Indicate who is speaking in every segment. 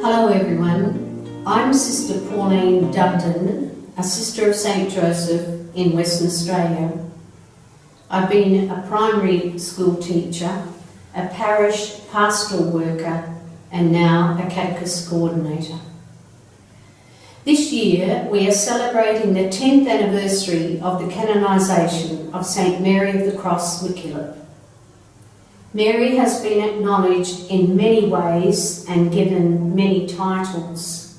Speaker 1: Hello everyone, I'm Sister Pauline Dundon, a Sister of St Joseph in Western Australia. I've been a primary school teacher, a parish pastoral worker and now a Catechist Coordinator. This year we are celebrating the 10th anniversary of the canonisation of St Mary of the Cross Mackillop. Mary has been acknowledged in many ways and given many titles.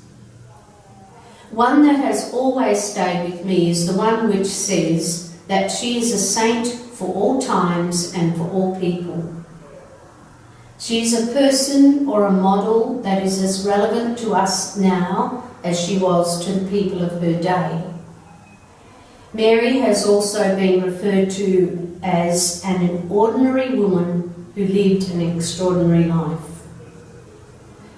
Speaker 1: One that has always stayed with me is the one which says that she is a saint for all times and for all people. She is a person or a model that is as relevant to us now as she was to the people of her day. Mary has also been referred to as an ordinary woman who lived an extraordinary life.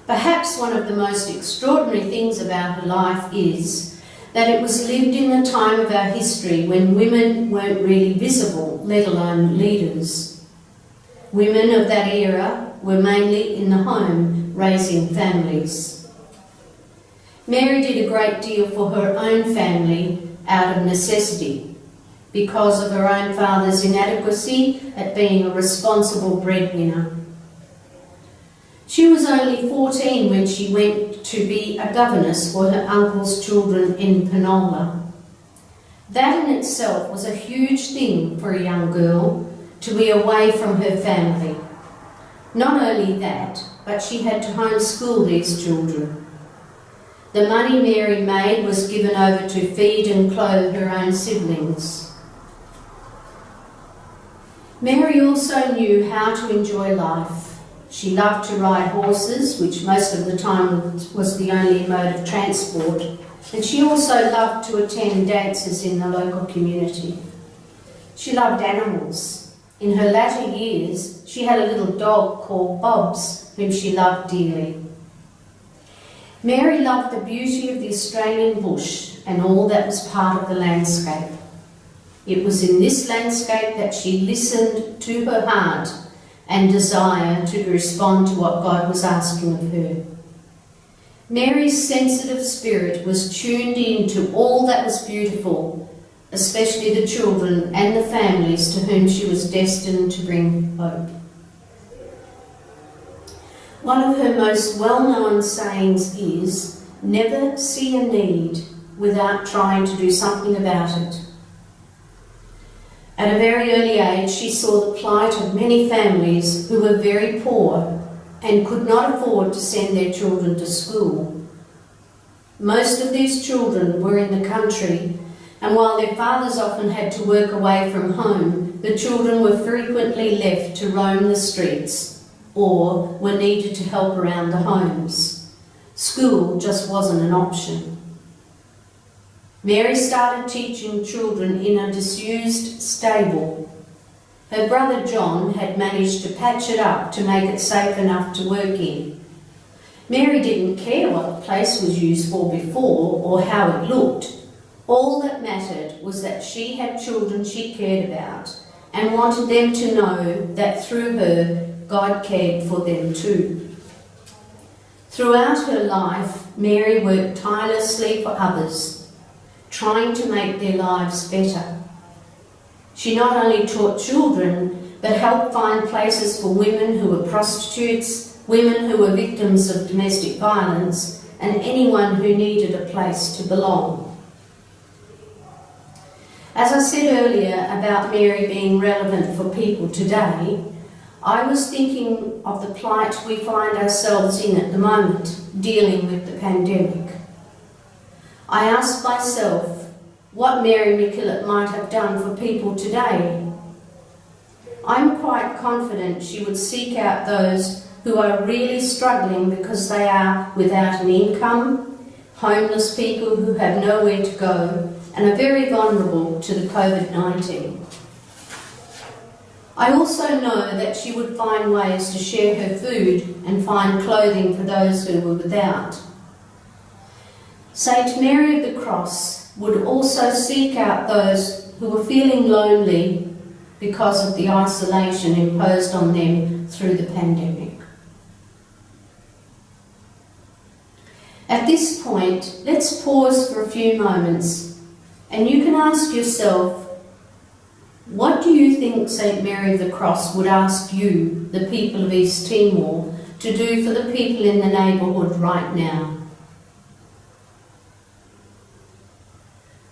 Speaker 1: Perhaps one of the most extraordinary things about her life is that it was lived in the time of our history when women weren't really visible, let alone leaders. Women of that era were mainly in the home, raising families. Mary did a great deal for her own family out of necessity, because of her own father's inadequacy at being a responsible breadwinner. She was only 14 when she went to be a governess for her uncle's children in Penola. That in itself was a huge thing for a young girl, to be away from her family. Not only that, but she had to homeschool these children. The money Mary made was given over to feed and clothe her own siblings. Mary also knew how to enjoy life. She loved to ride horses, which most of the time was the only mode of transport, and she also loved to attend dances in the local community. She loved animals. In her latter years, she had a little dog called Bobs, whom she loved dearly. Mary loved the beauty of the Australian bush and all that was part of the landscape. It was in this landscape that she listened to her heart and desire to respond to what God was asking of her. Mary's sensitive spirit was tuned in to all that was beautiful, especially the children and the families to whom she was destined to bring hope. One of her most well-known sayings is, "Never see a need without trying to do something about it." At a very early age, she saw the plight of many families who were very poor and could not afford to send their children to school. Most of these children were in the country, and while their fathers often had to work away from home, the children were frequently left to roam the streets or were needed to help around the homes. School just wasn't an option. Mary started teaching children in a disused stable. Her brother John had managed to patch it up to make it safe enough to work in. Mary didn't care what the place was used for before or how it looked. All that mattered was that she had children she cared about and wanted them to know that through her, God cared for them too. Throughout her life, Mary worked tirelessly for others, trying to make their lives better. She not only taught children, but helped find places for women who were prostitutes, women who were victims of domestic violence, and anyone who needed a place to belong. As I said earlier about Mary being relevant for people today, I was thinking of the plight we find ourselves in at the moment, dealing with the pandemic. I asked myself what Mary Mackillop might have done for people today. I'm quite confident she would seek out those who are really struggling because they are without an income, homeless people who have nowhere to go, and are very vulnerable to the COVID-19. I also know that she would find ways to share her food and find clothing for those who were without. St Mary of the Cross would also seek out those who were feeling lonely because of the isolation imposed on them through the pandemic. At this point, let's pause for a few moments and you can ask yourself, what do you think St. Mary of the Cross would ask you, the people of East Timor, to do for the people in the neighbourhood right now?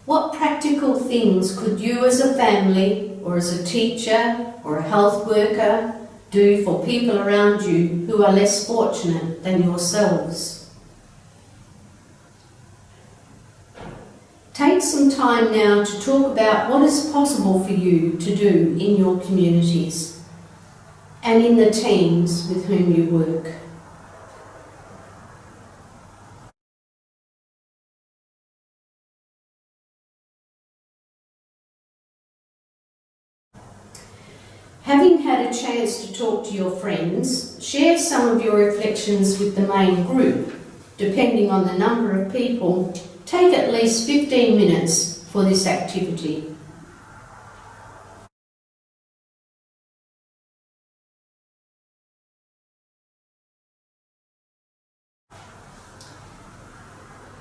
Speaker 1: What practical things could you as a family, or as a teacher, or a health worker, do for people around you who are less fortunate than yourselves? Take some time now to talk about what is possible for you to do in your communities and in the teams with whom you work. Having had a chance to talk to your friends, share some of your reflections with the main group. Depending on the number of people, take at least 15 minutes for this activity.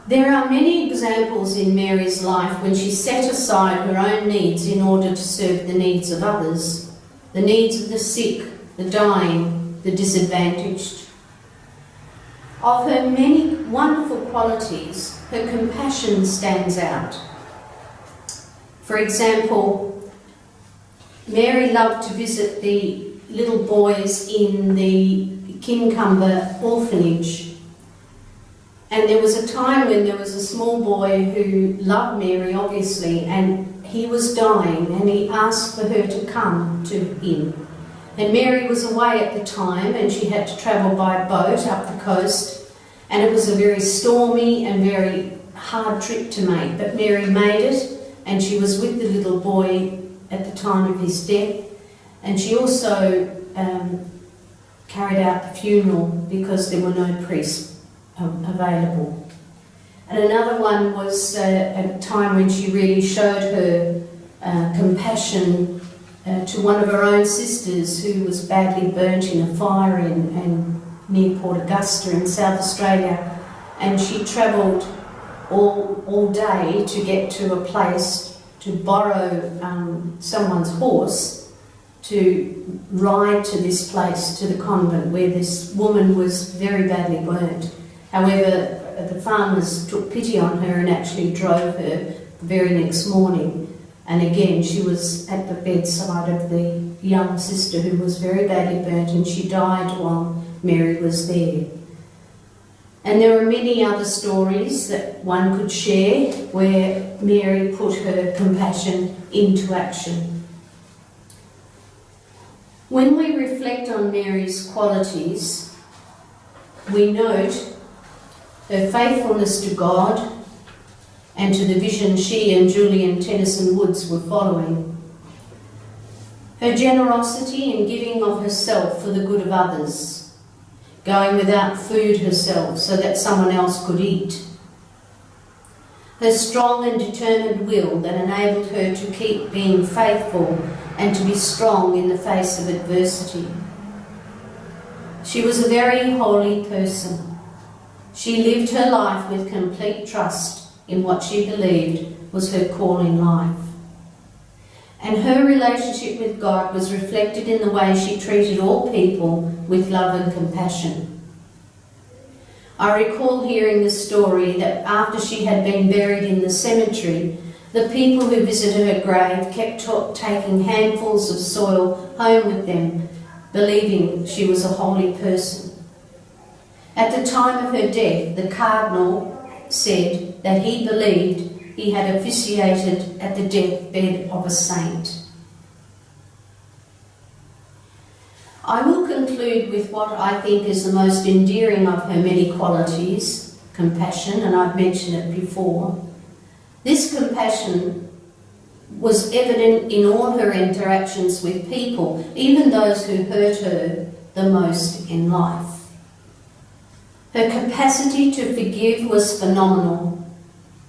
Speaker 1: There are many examples in Mary's life when she set aside her own needs in order to serve the needs of others, the needs of the sick, the dying, the disadvantaged. Of her many wonderful qualities, her compassion stands out. For example, Mary loved to visit the little boys in the Kincumber orphanage. And there was a time when there was a small boy who loved Mary, obviously, and he was dying, and he asked for her to come to him. And Mary was away at the time, and she had to travel by boat up the coast, and it was a very stormy and very hard trip to make, but Mary made it, and she was with the little boy at the time of his death, and she also carried out the funeral because there were no priests available. And another one was a time when she really showed her compassion to one of her own sisters who was badly burnt in a fire in near Port Augusta in South Australia, and she travelled all day to get to a place to borrow someone's horse to ride to this place, to the convent, where this woman was very badly burnt. However, the farmers took pity on her and actually drove her the very next morning. And again, she was at the bedside of the young sister who was very badly burnt, and she died while Mary was there. And there are many other stories that one could share where Mary put her compassion into action. When we reflect on Mary's qualities, we note her faithfulness to God and to the vision she and Julian Tennyson Woods were following. Her generosity in giving of herself for the good of others, going without food herself so that someone else could eat. Her strong and determined will that enabled her to keep being faithful and to be strong in the face of adversity. She was a very holy person. She lived her life with complete trust in what she believed was her call in life. And her relationship with God was reflected in the way she treated all people with love and compassion. I recall hearing the story that after she had been buried in the cemetery, the people who visited her grave kept taking handfuls of soil home with them, believing she was a holy person. At the time of her death, the Cardinal said that he believed he had officiated at the deathbed of a saint. I will conclude with what I think is the most endearing of her many qualities, compassion, and I've mentioned it before. This compassion was evident in all her interactions with people, even those who hurt her the most in life. Her capacity to forgive was phenomenal.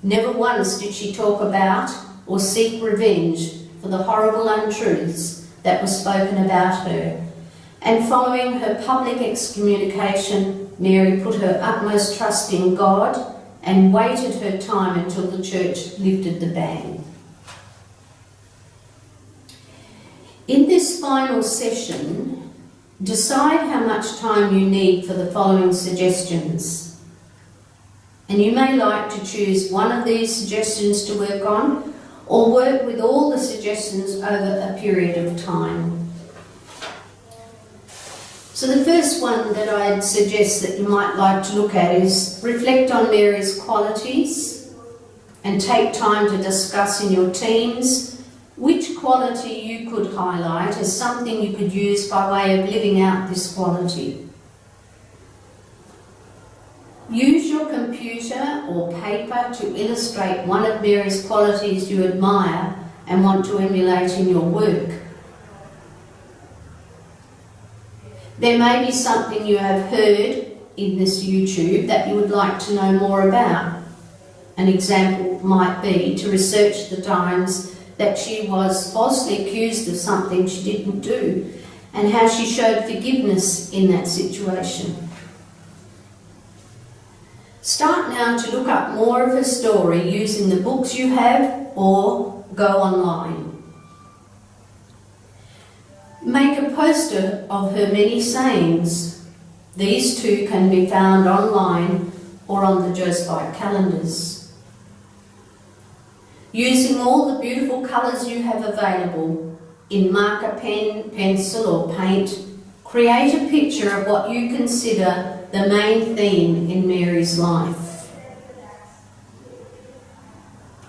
Speaker 1: Never once did she talk about or seek revenge for the horrible untruths that were spoken about her, And following her public excommunication, Mary put her utmost trust in God and waited her time until the church lifted the ban. In this final session, decide how much time you need for the following suggestions. And you may like to choose one of these suggestions to work on, or work with all the suggestions over a period of time. So the first one that I'd suggest that you might like to look at is reflect on Mary's qualities and take time to discuss in your teams which quality you could highlight as something you could use by way of living out this quality. Use your computer or paper to illustrate one of Mary's qualities you admire and want to emulate in your work. There may be something you have heard in this YouTube that you would like to know more about. An example might be to research the times that she was falsely accused of something she didn't do and how she showed forgiveness in that situation. Start now to look up more of her story using the books you have or go online. Make a poster of her many sayings. These too can be found online or on the Josephite calendars. Using all the beautiful colours you have available, in marker pen, pencil or paint, create a picture of what you consider the main theme in Mary's life.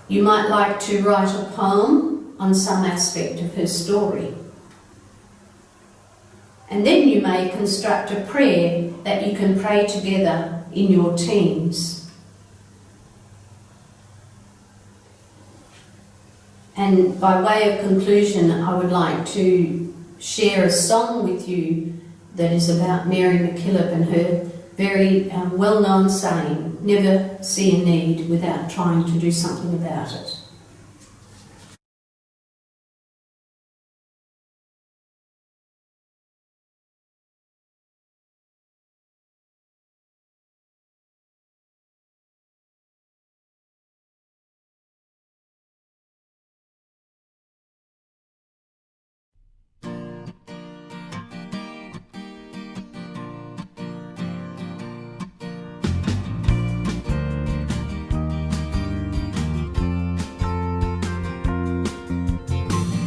Speaker 1: You might like to write a poem on some aspect of her story. And then you may construct a prayer that you can pray together in your teams. And by way of conclusion, I would like to share a song with you that is about Mary Mackillop and her very well-known saying, "Never see a need without trying to do something about it."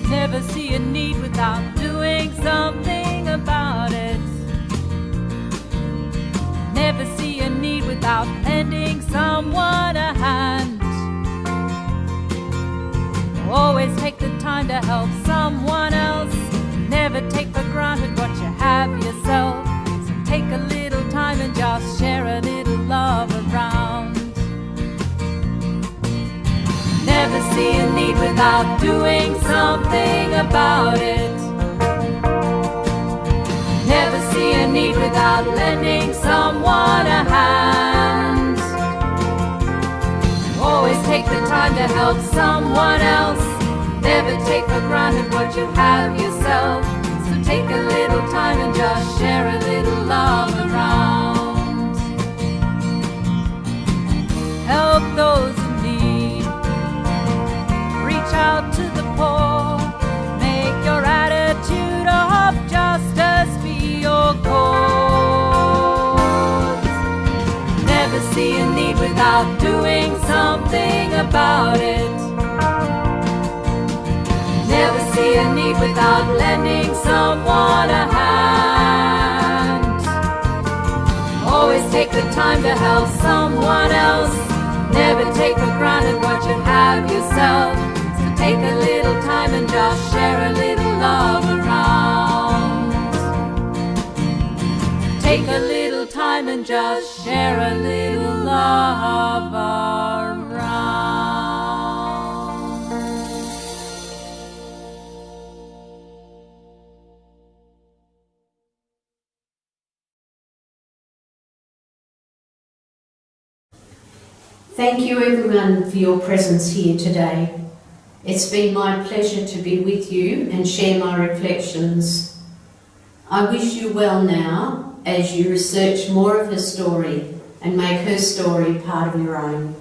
Speaker 2: Never see a need without doing something about it. Never see a need without lending someone a hand. Always take the time to help someone else. Never take for granted what you have yourself. So take a little time and just share a little love around. Never see a need without doing something about it. Never see a need without lending someone a hand. Always take the time to help someone else. Never take for granted what you have yourself. So take a little time and just share a little love around. Help those in need. Reach out to the poor. Make your attitude of justice be your cause. Never see a need without doing something about it. Never see a need without lending someone a hand. Always take the time to help someone else. Never take for granted what you have yourself. So take a little time and just share a little love around. Take a little time and just share a little love around.
Speaker 1: Thank you everyone for your presence here today. It's been my pleasure to be with you and share my reflections. I wish you well now as you research more of her story and make her story part of your own.